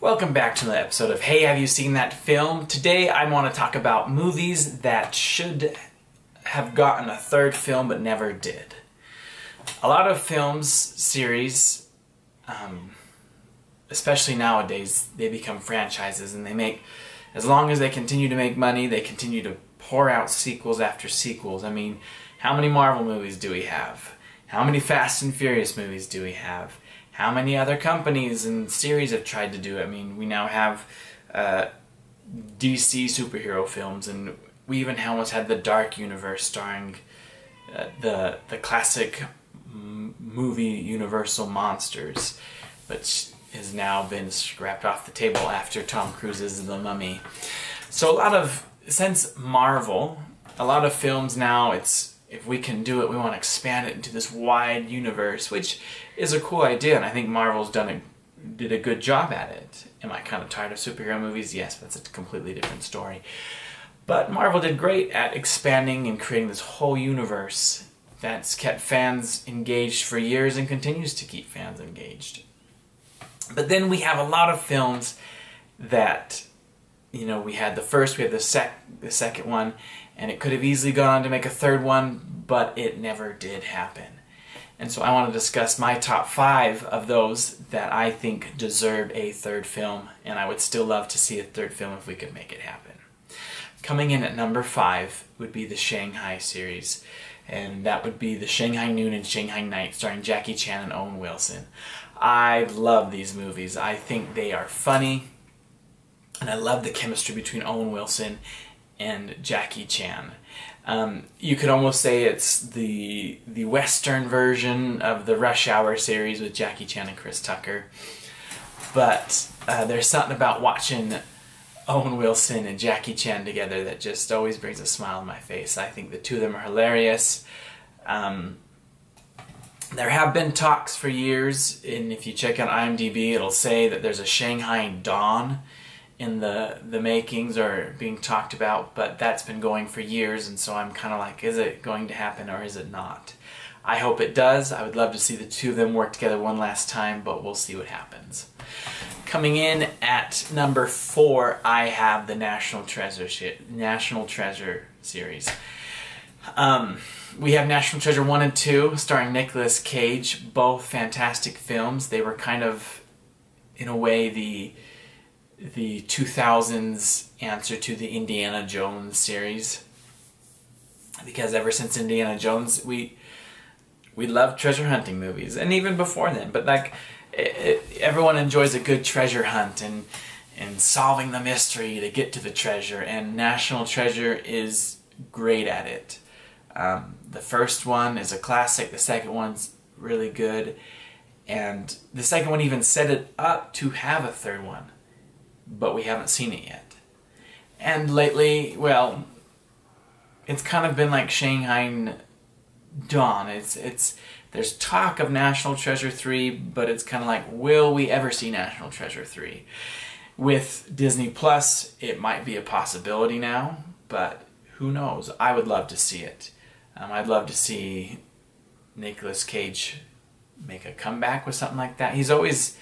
Welcome back to the episode of Hey, Have You Seen That Film? Today I want to talk about movies that should have gotten a third film but never did. A lot of films, series, especially nowadays, they become franchises and they make, as long as they continue to make money, they continue to pour out sequels after sequels. I mean, how many Marvel movies do we have? How many Fast and Furious movies do we have? How many other companies and series have tried to do it? I mean, we now have DC superhero films, and we even almost had the Dark Universe starring the classic movie Universal Monsters, which has now been scrapped off the table after Tom Cruise's The Mummy. So since Marvel, a lot of films now, if we can do it, we want to expand it into this wide universe, which is a cool idea, and I think Marvel's did a good job at it. Am I kind of tired of superhero movies? Yes, that's a completely different story. But Marvel did great at expanding and creating this whole universe that's kept fans engaged for years and continues to keep fans engaged. But then we have a lot of films that, you know, we had the first, we had the second one, and it could have easily gone on to make a third one, but it never did happen. And so I want to discuss my top 5 of those that I think deserve a third film, and I would still love to see a third film if we could make it happen. Coming in at number 5 would be the Shanghai series, and that would be the Shanghai Noon and Shanghai Night starring Jackie Chan and Owen Wilson. I love these movies. I think they are funny, and I love the chemistry between Owen Wilson and Jackie Chan. You could almost say it's the Western version of the Rush Hour series with Jackie Chan and Chris Tucker. But there's something about watching Owen Wilson and Jackie Chan together that just always brings a smile on my face. I think the two of them are hilarious. There have been talks for years, and if you check out IMDb, it'll say that there's a Shanghai Dawn in the makings or being talked about, but that's been going for years, and so I'm kind of like, is it going to happen or is it not? I hope it does. I would love to see the two of them work together one last time, but we'll see what happens. Coming in at number 4, I have the National Treasure series. We have National Treasure 1 and 2, starring Nicolas Cage, both fantastic films. They were kind of, in a way, the 2000s answer to the Indiana Jones series, because ever since Indiana Jones we love treasure hunting movies, and even before then, but like everyone enjoys a good treasure hunt and solving the mystery to get to the treasure, and National Treasure is great at it. The first one is a classic, the second one's really good, and the second one even set it up to have a third one, but we haven't seen it yet. And lately, well, it's kind of been like Shanghai Dawn. There's talk of National Treasure 3, but it's kind of like, will we ever see National Treasure 3? With Disney Plus, it might be a possibility now, but who knows? I would love to see it. I'd love to see Nicolas Cage make a comeback with something like that. It's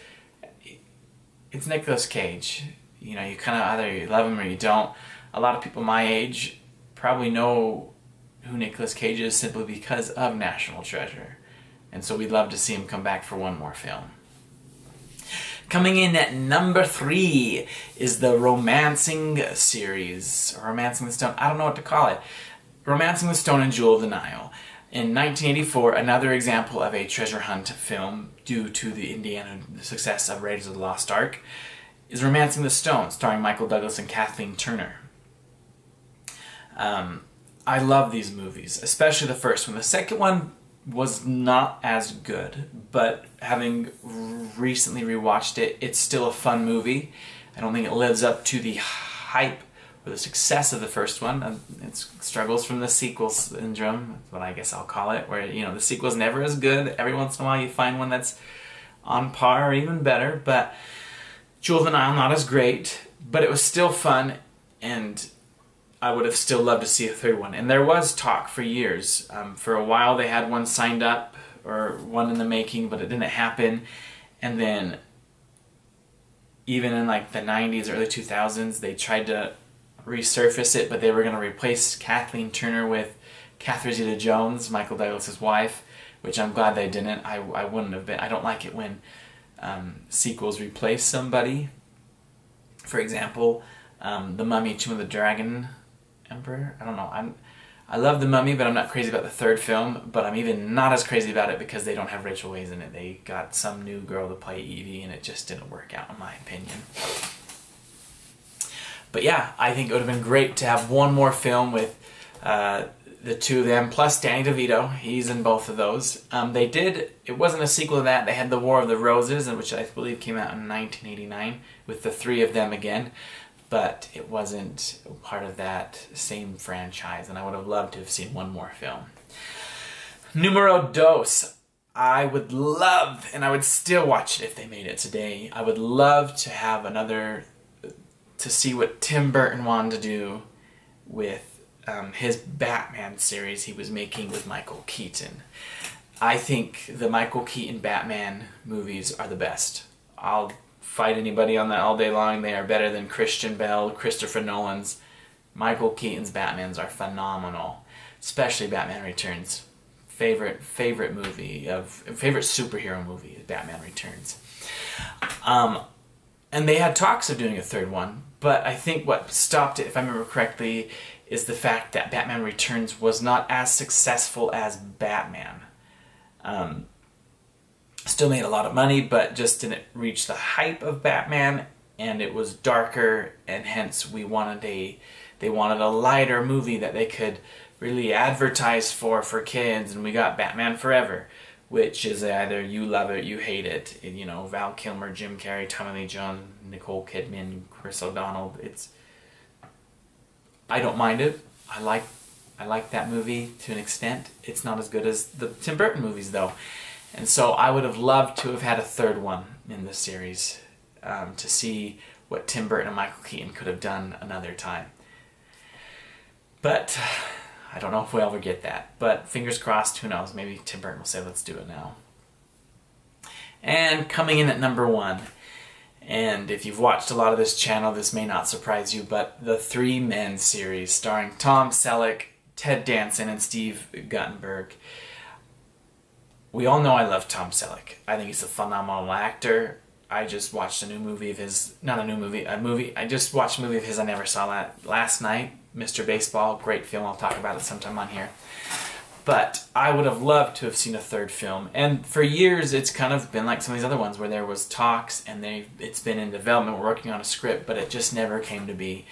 Nicolas Cage. You know, you kind of either you love him or you don't. A lot of people my age probably know who Nicolas Cage is simply because of National Treasure. And so we'd love to see him come back for one more film. Coming in at number 3 is the Romancing series. Or Romancing the Stone. I don't know what to call it. Romancing the Stone and Jewel of the Nile. In 1984, another example of a treasure hunt film due to the success of Raiders of the Lost Ark is Romancing the Stone, starring Michael Douglas and Kathleen Turner. I love these movies, especially the first one. The second one was not as good, but having recently rewatched it, it's still a fun movie. I don't think it lives up to the hype or the success of the first one. It struggles from the sequel syndrome, that's what I guess I'll call it, where, you know, the sequel's never as good. Every once in a while you find one that's on par or even better, but Jewel of the Nile, not as great, but it was still fun, and I would have still loved to see a third one. And there was talk for years. For a while they had one signed up, or one in the making, but it didn't happen. And then even in like the 90s, early 2000s, they tried to resurface it, but they were going to replace Kathleen Turner with Catherine Zeta-Jones, Michael Douglas's wife, which I'm glad they didn't. I wouldn't have been. I don't like it when sequels replace somebody. For example, The Mummy, Tomb of the Dragon Emperor. I don't know. I love The Mummy, but I'm not crazy about the third film. But I'm even not as crazy about it because they don't have Rachel Weisz in it. They got some new girl to play Evie, and it just didn't work out, in my opinion. But yeah, I think it would have been great to have one more film with the two of them, plus Danny DeVito. He's in both of those. It wasn't a sequel to that. They had The War of the Roses, which I believe came out in 1989, with the three of them again. But it wasn't part of that same franchise, and I would have loved to have seen one more film. Numero dos. I would love, and I would still watch it if they made it today, I would love to have to see what Tim Burton wanted to do with his Batman series he was making with Michael Keaton. I think the Michael Keaton Batman movies are the best. I'll fight anybody on that all day long. They are better than Christian Bale, Christopher Nolan's. Michael Keaton's Batmans are phenomenal, especially Batman Returns. Favorite movie favorite superhero movie, Batman Returns. And they had talks of doing a third one, but I think what stopped it, if I remember correctly, is the fact that Batman Returns was not as successful as Batman. Still made a lot of money, but just didn't reach the hype of Batman, and it was darker, and hence they wanted a lighter movie that they could really advertise for kids, and we got Batman Forever, which is either you love it, you hate it. You know, Val Kilmer, Jim Carrey, Tommy Lee Jones, Nicole Kidman, Chris O'Donnell. I don't mind it. I like that movie to an extent. It's not as good as the Tim Burton movies, though. And so I would have loved to have had a third one in this series to see what Tim Burton and Michael Keaton could have done another time. But I don't know if we'll ever get that. But fingers crossed, who knows? Maybe Tim Burton will say, let's do it now. And coming in at number 1, and if you've watched a lot of this channel, this may not surprise you, but the Three Men series starring Tom Selleck, Ted Danson, and Steve Guttenberg. We all know I love Tom Selleck. I think he's a phenomenal actor. I just watched a new movie of his, I just watched a movie of his I never saw last night, Mr. Baseball. Great film, I'll talk about it sometime on here. But I would have loved to have seen a third film. And for years, it's kind of been like some of these other ones where there was talks and it's been in development, we're working on a script, but it just never came to be.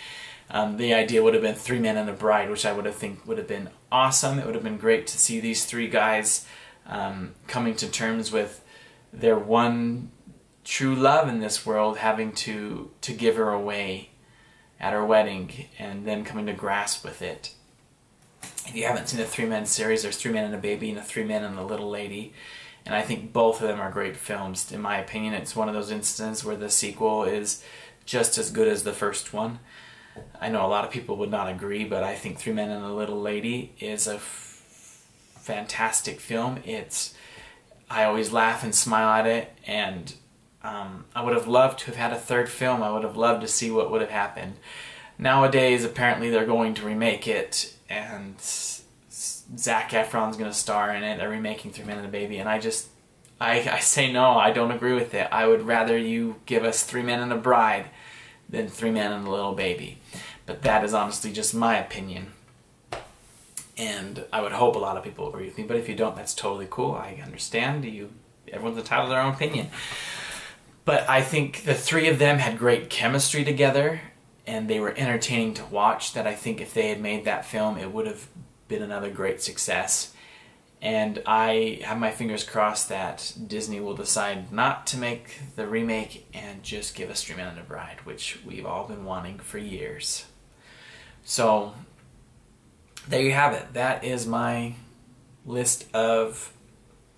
The idea would have been Three Men and a Bride, which I would have been awesome. It would have been great to see these three guys coming to terms with their one true love in this world, having to give her away at her wedding, and them coming to grasp with it. If you haven't seen the Three Men series, there's Three Men and a Baby and the Three Men and a Little Lady, and I think both of them are great films. In my opinion, it's one of those instances where the sequel is just as good as the first one. I know a lot of people would not agree, but I think Three Men and a Little Lady is a fantastic film. I always laugh and smile at it, and I would have loved to have had a third film. I would have loved to see what would have happened. Nowadays, apparently they're going to remake it, and Zac Efron's going to star in it. They're remaking Three Men and a Baby, and I say no, I don't agree with it. I would rather you give us Three Men and a Bride than Three Men and a Little Baby. But that is honestly just my opinion. And I would hope a lot of people agree with me, but if you don't, that's totally cool. I understand. Everyone's entitled to their own opinion. But I think the three of them had great chemistry together, and they were entertaining to watch, that I think if they had made that film, it would have been another great success. And I have my fingers crossed that Disney will decide not to make the remake and just give us Three Men and a Bride, which we've all been wanting for years. So there you have it. That is my list of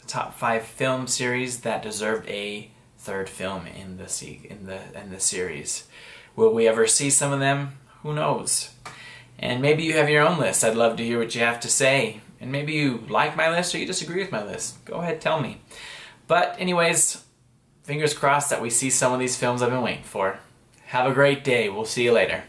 the top 5 film series that deserved a third film in the series. Will we ever see some of them? Who knows? And maybe you have your own list. I'd love to hear what you have to say. And maybe you like my list or you disagree with my list. Go ahead, tell me. But anyways, fingers crossed that we see some of these films I've been waiting for. Have a great day. We'll see you later.